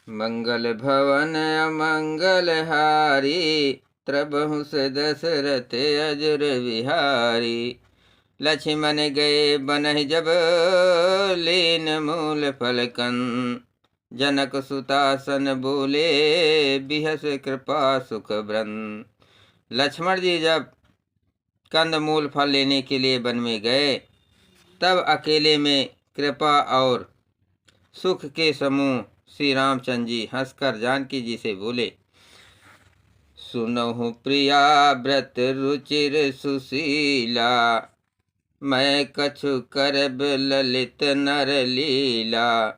मंगल भवन अमंगल हारी, त्रबहु से दशरथ अजुर विहारी। लक्ष्मण गए बनहि जब, लीन मूल फलकन। जनक सुतासन बोले, बिहस कृपा सुख ब्रन। लक्ष्मण जी जब कंद मूल फल लेने के लिए वन में गए, तब अकेले में कृपा और सुख के समूह श्री रामचंद्र जी हंसकर जानकी जी से बोले, सुनहु प्रिया व्रत रुचिर सुशीला, मैं कछु करब ललित नर लीला।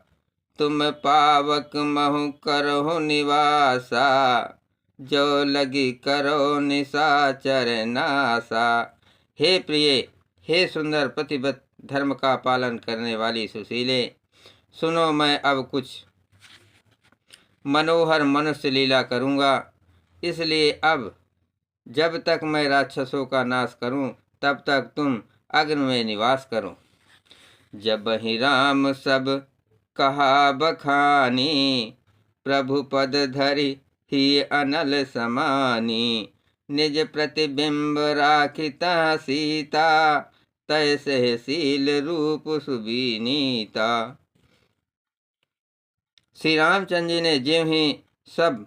तुम पावक महु करहु निवासा, जो लगी करो निशाचर नासा। हे प्रिय, हे सुंदर प्रतिव्रत धर्म का पालन करने वाली सुशीले, सुनो मैं अब कुछ मनोहर मनुष्य लीला करूँगा। इसलिए अब जब तक मैं राक्षसों का नाश करूं, तब तक तुम अग्नि में निवास करो। जब ही राम सब कहा बखानी, प्रभु पद धरि ही अनल समानी। निज प्रतिबिंब राखिता सीता, तैसे शील रूप सुबीनीता। श्री रामचंद्र जी ने ज्यों ही सब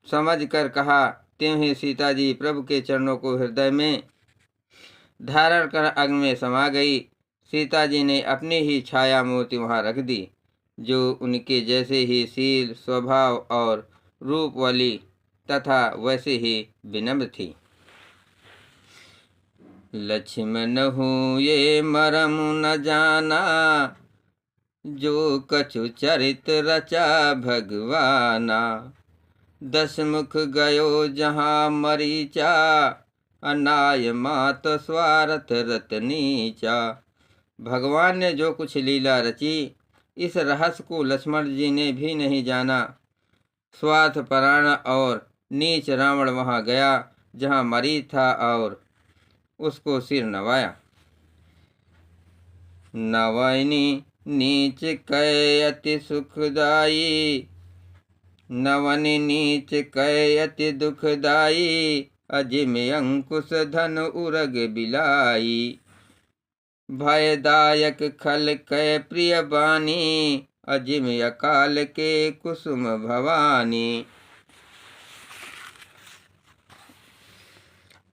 समझ कर कहा, त्यों ही सीता जी प्रभु के चरणों को हृदय में धारण कर अग्नि में समा गई। सीता जी ने अपनी ही छाया मूर्ति वहां रख दी, जो उनके जैसे ही शील स्वभाव और रूप वाली तथा वैसे ही विनम्र थी। लक्ष्मण हूँ ये मरम न जाना, जो कछु चरित रचा भगवाना। दशमुख गयो जहाँ मरीचा, अनाय मात स्वार्थ रत नीचा। भगवान ने जो कुछ लीला रची, इस रहस्य को लक्ष्मण जी ने भी नहीं जाना। स्वार्थ परायण और नीच रावण वहां गया जहाँ मरीच था और उसको सिर नवाया। नवनी नीच कै अति सुखदाई, नवनि नीच कै अति दुखदाई। अजिम अंकुश धन उरग बिलाई, भयदायक खल कै प्रिय बानी। अजिम अकाल के कुसुम भवानी।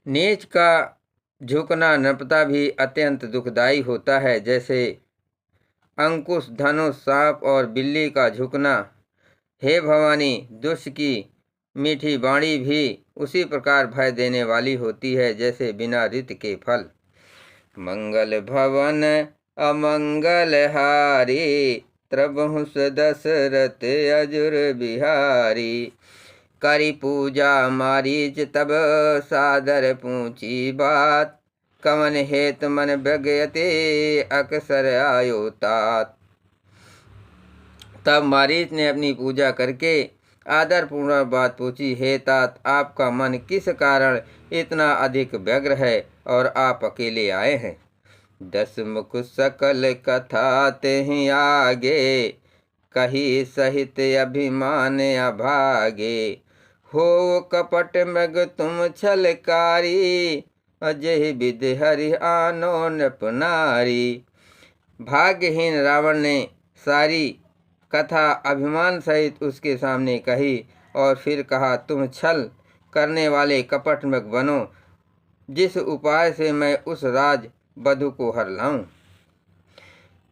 नीच का झुकना नृपता भी अत्यंत दुखदाई होता है, जैसे अंकुश धनुष सांप और बिल्ली का झुकना। हे भवानी, दुष्ट की मीठी वाणी भी उसी प्रकार भय देने वाली होती है, जैसे बिना ऋत के फल। मंगल भवन अमंगल हारी, त्रबहु दशरथ अजुर बिहारी। करी पूजा मारीच तब सादर पूछी बात, कवन हेत मन व्यग्यते अक्सर आयो तात। तब मारीच ने अपनी पूजा करके आदर पूर्ण बात पूछी, हे तात, आपका मन किस कारण इतना अधिक व्यग्र है और आप अकेले आए हैं। दशमुख सकल कथा तेहि आगे, कही सहित अभिमान अभागे। हो कपट मृग तुम छलकारी, अजहि विधि हरि आनो नृपनारी। भाग्यहीन रावण ने सारी कथा अभिमान सहित उसके सामने कही और फिर कहा, तुम छल करने वाले कपट मृग बनो, जिस उपाय से मैं उस राज वधु को हर लाऊं।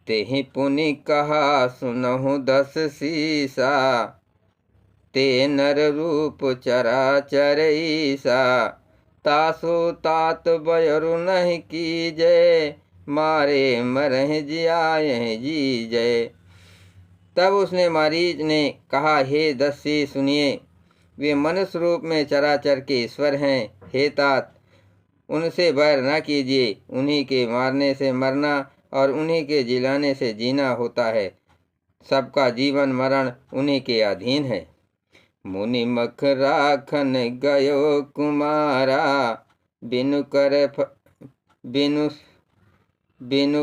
तेहि पुनि कहा सुनहु दस सीसा, ते नर रूप चराचर ईसा। तासो तात बयरु नहीं कीजय, मारे मरहि जियायहि जीजय। तब उसने मारीच ने कहा, हे दस्यु सुनिए, वे मनुष्य रूप में चराचर के ईश्वर हैं। हे तात, उनसे बैर न कीजिए, उन्हीं के मारने से मरना और उन्हीं के जिलाने से जीना होता है। सबका जीवन मरण उन्हीं के अधीन है। मुनि मख राखन गयो कुमारा, बिनु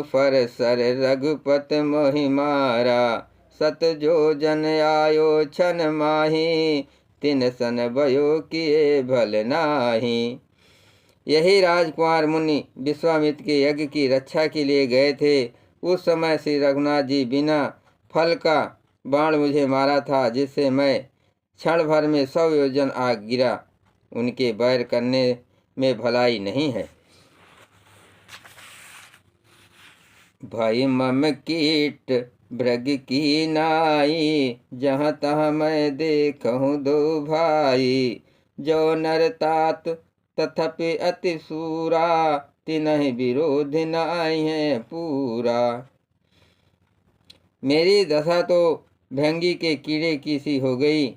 फर सर रघुपत मोहि मारा। सत जो जन आयो छन माही, तिन सन भयो किए भल नाही। यही राजकुमार मुनि विश्वामित्र के यज्ञ की रक्षा के लिए गए थे। उस समय श्री रघुनाथ जी बिना फल का बाण मुझे मारा था, जिससे मैं क्षण भर में 100 योजन आग गिरा। उनके बैर करने में भलाई नहीं है। भई मम कीट भृग की नाई, जहाँ तहाँ मैं देखूँ दो भाई। जो नर तात तथापि अति सूरा, तिन्हि विरोध न आई है पूरा। मेरी दशा तो भृंगी के कीड़े की सी हो गई।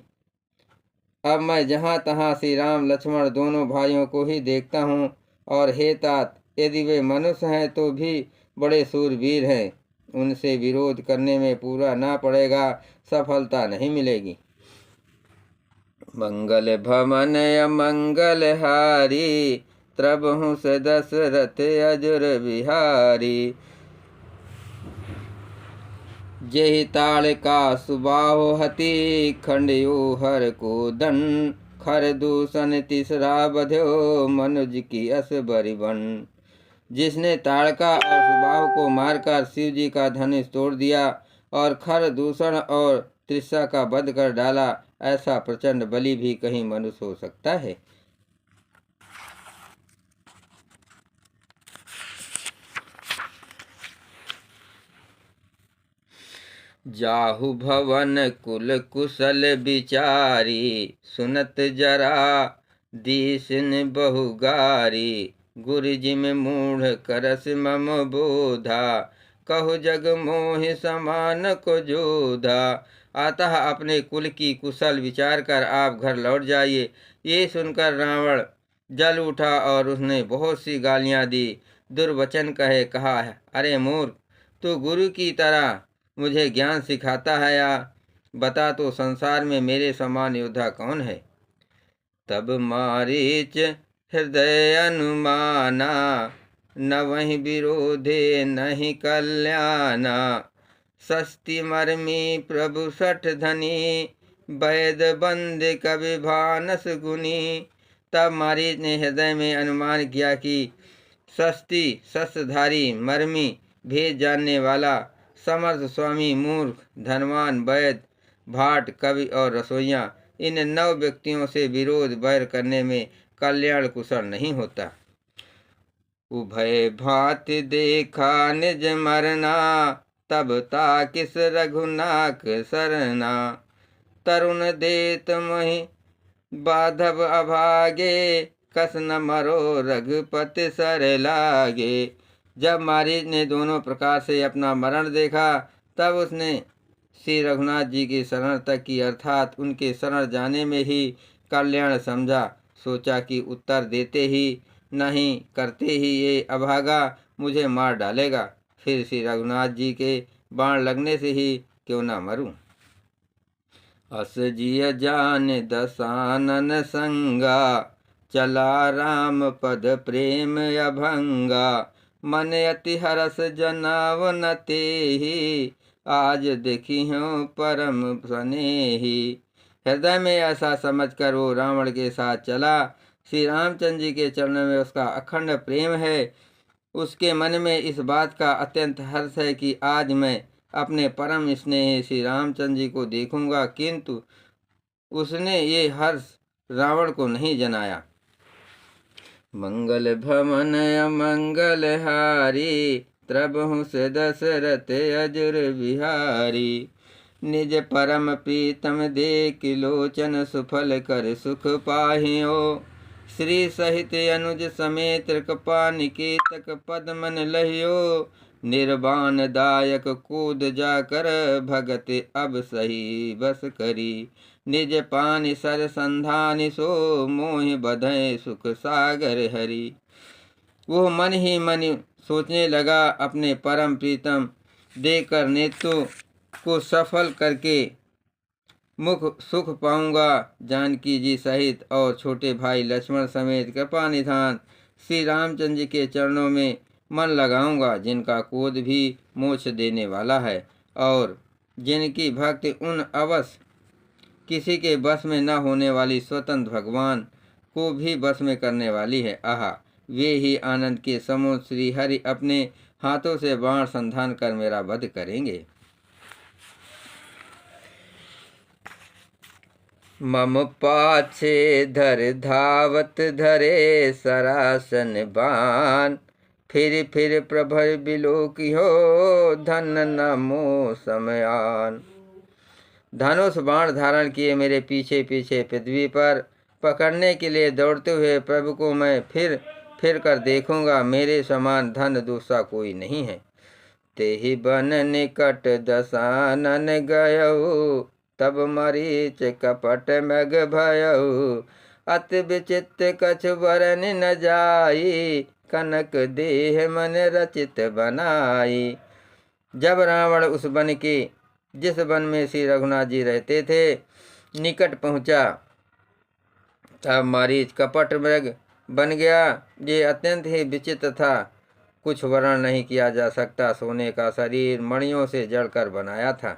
अब मैं जहाँ तहाँ श्री राम लक्ष्मण दोनों भाइयों को ही देखता हूँ। और हे तात, यदि वे मनुष्य हैं तो भी बड़े सूरवीर हैं। उनसे विरोध करने में पूरा ना पड़ेगा, सफलता नहीं मिलेगी। मंगल भवन अमंगल हारी, त्रबहु से दशरथ अजुर बिहारी। जेहि ताड़ का सुबाहो हति, खंडियो हर को दंड। खर दूषण तीसरा बध्यो, मनुज की अस बरिबन। जिसने ताड़का और सुबाह को मारकर शिव जी का धनुष तोड़ दिया और खर दूषण और त्रिशा का वध कर डाला, ऐसा प्रचंड बलि भी कहीं मनुष्य हो सकता है। जाहु भवन कुल कुशल विचारी, सुनत जरा दीसिन बहुगारी। गुरु जिम मूढ़ करस मम बोधा, कहु जग मोहि समान को जोधा। अतः अपने कुल की कुशल विचार कर आप घर लौट जाइए। ये सुनकर रावण जल उठा और उसने बहुत सी गालियां दी। दुर्वचन कहा, अरे मूर्ख, तू गुरु की तरह मुझे ज्ञान सिखाता है या? बता तो संसार में मेरे समान योद्धा कौन है? तब मारीच हृदय अनुमाना, न वही विरोधे नहीं कल्याणा। सस्ती मर्मी प्रभु सठ धनी, वैद बंद कवि भानस गुनी। तब मारीच ने हृदय में अनुमान किया कि सस्ती शस्त्रधारी, मर्मी भेद जानने वाला, समर्थ स्वामी, मूर्ख, धनवान, वैद, भाट, कवि और रसोइया, इन 9 व्यक्तियों से विरोध बैर करने में कल्याण कुशल नहीं होता। उभय भांति देखा निज मरना, तब ताकिस रघुनाथ सरना। तरुण देत मोहि बाधव अभागे, कस न मरो रघुपति सर लागे। जब मारीच ने दोनों प्रकार से अपना मरण देखा, तब उसने श्री रघुनाथ जी की शरण तक की, अर्थात उनके शरण जाने में ही कल्याण समझा। सोचा कि उत्तर देते ही नहीं करते ही ये अभागा मुझे मार डालेगा, फिर श्री रघुनाथ जी के बाण लगने से ही क्यों न मरूं। अस जिय जान दसानन संगा, चला राम पद प्रेम अभंगा। मन अति हरस जनावन तेहि, आज देखी हूँ परम स्नेही। हृदय में ऐसा समझकर वो रावण के साथ चला। श्री रामचंद्र जी के चरणों में उसका अखंड प्रेम है। उसके मन में इस बात का अत्यंत हर्ष है कि आज मैं अपने परम स्नेही श्री रामचंद्र जी को देखूंगा, किंतु उसने ये हर्ष रावण को नहीं जनाया। मंगल भवन अमंगल हारी, त्रबहु से दशरथ अजुर बिहारी। निज परम प्रीतम देख लोचन, सुफल कर सुख पाहियो। श्री सहित अनुज समेत कृपा निकेतक पद मन लहियो। निर्वाण दायक कूद जाकर, भगत अब सही बस करी। निज पानि सर संधानि सो, मोहि बधय सुख सागर हरि। वो मन ही मन सोचने लगा, अपने परम प्रीतम देकर नेत्रों को सफल करके मुख सुख पाऊंगा। जानकी जी सहित और छोटे भाई लक्ष्मण समेत कृपा निधान श्री रामचंद्र जी के चरणों में मन लगाऊंगा, जिनका क्रोध भी मोक्ष देने वाला है और जिनकी भक्ति उन अवश्य किसी के बस में न होने वाली स्वतंत्र भगवान को भी बस में करने वाली है। आहा, वे ही आनंद के समुद्र श्री हरि अपने हाथों से बाण संधान कर मेरा वध करेंगे। मम पाछे धर धावत धरे सरासन बाण, फिर प्रभर बिलोकियो धन नमो समयान। धनुष बाण धारण किए मेरे पीछे पीछे पृथ्वी पर पकड़ने के लिए दौड़ते हुए प्रभु को मैं फिर कर देखूंगा। मेरे समान धन दूसरा कोई नहीं है। तेहि बन निकट दशानन गयऊ, तब मरीच कपट मग भयऊ। अति विचित्र कछु वरन न जाई, कनक देह मन रचित बनाई। जब रावण उस वन के जिस वन में श्री रघुनाथ जी रहते थे निकट पहुंचा, तब मारीच कपट मृग बन गया। ये अत्यंत ही विचित्र था, कुछ वर्णन नहीं किया जा सकता। सोने का शरीर मणियों से जड़कर बनाया था।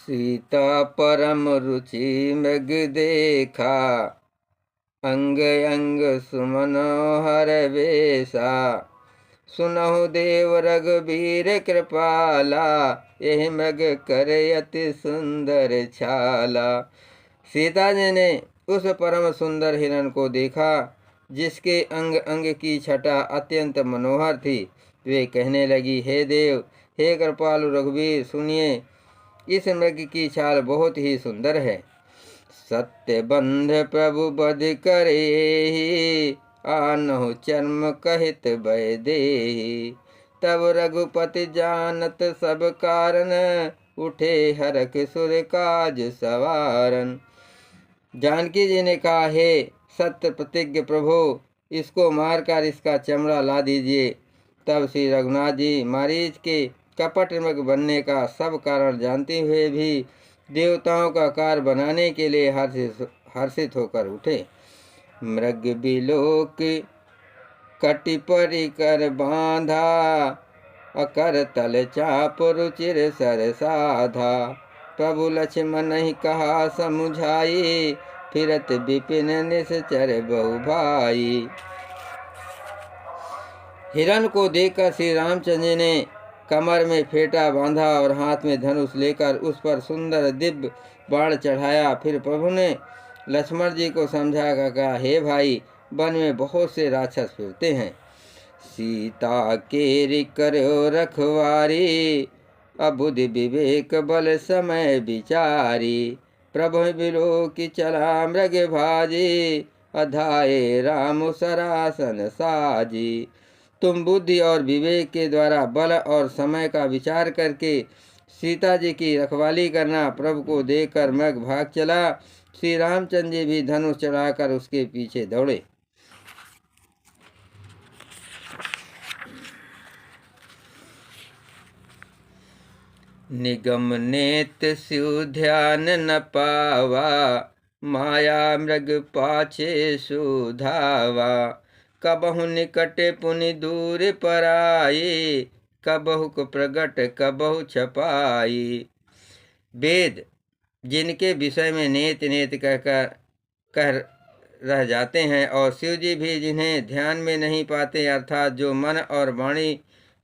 सीता परम रुचि मृग देखा, अंग अंग सुमनोहर वेशा। सुनहु देव रघुबीर कृपाला, यही मृग करे अति सुंदर छाला। सीता जी ने उस परम सुंदर हिरण को देखा, जिसके अंग अंग की छटा अत्यंत मनोहर थी। वे कहने लगी, हे देव, हे कृपालु रघुबीर, सुनिए, इस मृग की छाल बहुत ही सुंदर है। सत्य बंध प्रभु बध करे, आनहु चर्म कहित भय देहि। तब रघुपति जानत सब कारण, उठे हरख सुर काज सवारन। जानकी जी ने कहा, हे सत्य प्रतिज्ञ प्रभु, इसको मारकर इसका चमड़ा ला दीजिए। तब श्री रघुनाथ जी मारीच के कपट मृग बनने का सब कारण जानते हुए भी देवताओं का कार्य बनाने के लिए हर्षित होकर उठे। मृग बिलोक कटि परि कर बांधा, अकर तल चाप रुचिर सर साधा। प्रभु लक्ष्मण ही कहा समुझाई, फिरत विपिन निश्चर बहु भाई। हिरण को देखकर श्री रामचंद्र जी ने कमर में फेटा बांधा और हाथ में धनुष लेकर उस पर सुंदर दिव्य बाण चढ़ाया। फिर प्रभु ने लक्ष्मण जी को समझा कर कहा, हे भाई, वन में बहुत से राक्षस फिरते हैं। सीता केरि करो रखवारी, अबुध विवेक बल समय विचारी। प्रभु बिलो की चला मृग भाजी, अधाये राम सरासन साजी। तुम बुद्धि और विवेक के द्वारा बल और समय का विचार करके सीता जी की रखवाली करना। प्रभु को देखकर मृग भाग चला। श्री रामचंद्र जी भी धनुष चढ़ाकर उसके पीछे दौड़े। निगम नेत शिव ध्यान न पावा, माया मृग पाछे सुधावा। कबहु निकट पुनि दूर पराई, कबहु प्रगट कबहु छपाई। वेद जिनके विषय में नेत नेत कह रह जाते हैं, और शिव जी भी जिन्हें ध्यान में नहीं पाते, अर्थात जो मन और वाणी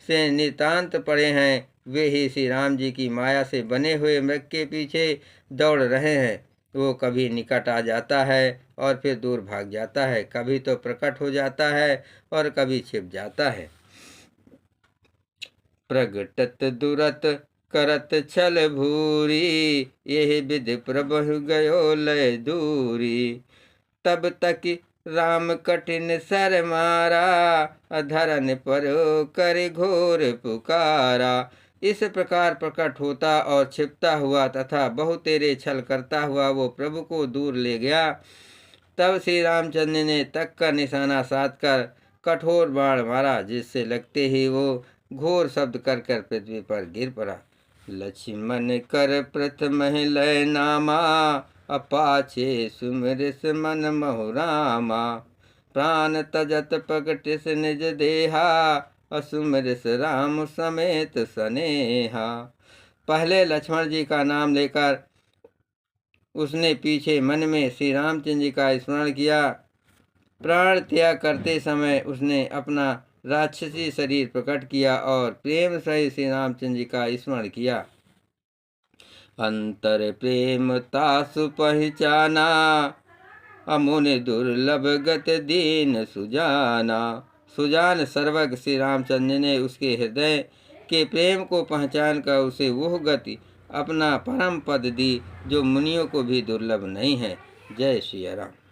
से नितांत पड़े हैं, वे ही श्री राम जी की माया से बने हुए मृग के पीछे दौड़ रहे हैं। वो कभी निकट आ जाता है और फिर दूर भाग जाता है, कभी तो प्रकट हो जाता है और कभी छिप जाता है। प्रगटत दुरत करत छल भूरी, यही विधि प्रभु गयो लय दूरी। तब तक राम कठिन सर मारा, अधरन परो कर घोर पुकारा। इस प्रकार प्रकट होता और छिपता हुआ तथा बहुतेरे छल करता हुआ वो प्रभु को दूर ले गया। तब श्री रामचंद्र ने तक का निशाना साध कर कठोर बाण मारा, जिससे लगते ही वो घोर शब्द कर कर पृथ्वी पर गिर पड़ा। लक्ष्मण कर प्रथम लय नामा, अपाछे सुमिरिस मन महु रामा। प्राण तजत प्रगटिस निज देहा, असुमरिस राम समेत सनेहा। पहले लक्ष्मण जी का नाम लेकर उसने पीछे मन में श्री रामचंद्र जी का स्मरण किया। प्राण त्याग करते समय उसने अपना राक्षसी शरीर प्रकट किया और प्रेम सहित श्री रामचंद्र जी का स्मरण किया। अंतर प्रेम तासु पहचाना, अमुनि दुर्लभ गत दीन सुजाना। सुजान सर्वज्ञ श्री रामचंद्र ने उसके हृदय के प्रेम को पहचान कर उसे वह गति अपना परम पद दी जो मुनियों को भी दुर्लभ नहीं है। जय श्री राम।